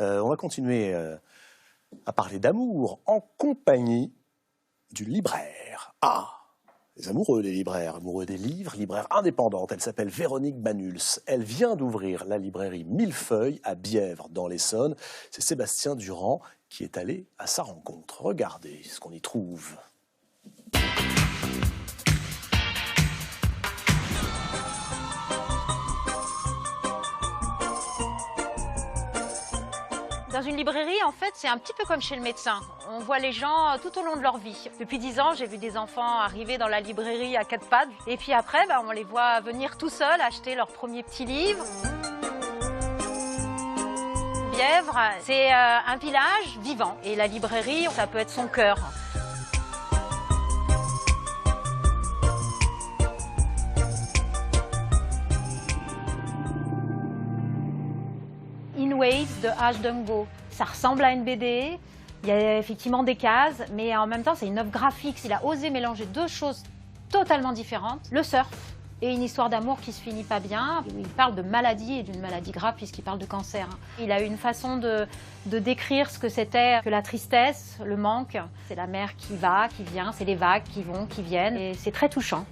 On va continuer à parler d'amour en compagnie du libraire. Ah, les amoureux des libraires, amoureux des livres, libraire indépendante. Elle s'appelle Véronique Banuls. Elle vient d'ouvrir la librairie Millefeuille à Bièvre, dans l'Essonne. C'est Sébastien Durand qui est allé à sa rencontre. Regardez ce qu'on y trouve. Dans une librairie, en fait, c'est un petit peu comme chez le médecin. On voit les gens tout au long de leur vie. Depuis 10 ans, j'ai vu des enfants arriver dans la librairie à 4 pattes. Et puis après, on les voit venir tout seuls acheter leur premier petit livre. Bièvre, c'est un village vivant. Et la librairie, ça peut être son cœur. In Ways de H. Dungo. Ça ressemble à une BD, il y a effectivement des cases, mais en même temps c'est une œuvre graphique. Il a osé mélanger deux choses totalement différentes, le surf et une histoire d'amour qui se finit pas bien. Il parle de maladie et d'une maladie grave puisqu'il parle de cancer. Il a eu une façon de décrire ce que c'était que la tristesse, le manque. C'est la mer qui va, qui vient, c'est les vagues qui vont, qui viennent, et c'est très touchant.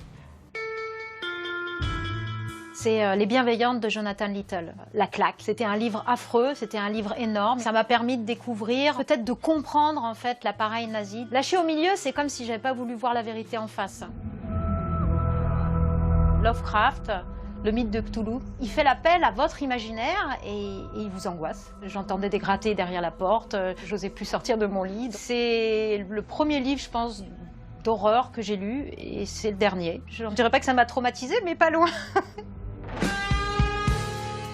C'est Les Bienveillantes de Jonathan Little. La claque. C'était un livre affreux, c'était un livre énorme. Ça m'a permis de découvrir, peut-être de comprendre en fait l'appareil nazi. Lâché au milieu, c'est comme si j'avais pas voulu voir la vérité en face. Lovecraft, le mythe de Cthulhu, il fait l'appel à votre imaginaire et il vous angoisse. J'entendais des grattés derrière la porte, j'osais plus sortir de mon lit. C'est le premier livre, je pense, d'horreur que j'ai lu et c'est le dernier. Je ne dirais pas que ça m'a traumatisée, mais pas loin.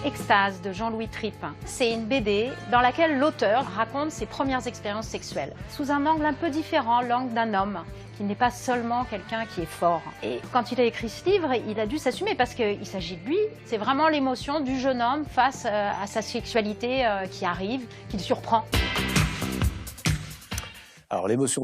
Extase de Jean-Louis Tripp. C'est une BD dans laquelle l'auteur raconte ses premières expériences sexuelles, sous un angle un peu différent, l'angle d'un homme, qui n'est pas seulement quelqu'un qui est fort. Et quand il a écrit ce livre, il a dû s'assumer parce qu'il s'agit de lui. C'est vraiment l'émotion du jeune homme face à sa sexualité qui arrive, qui le surprend. Alors l'émotion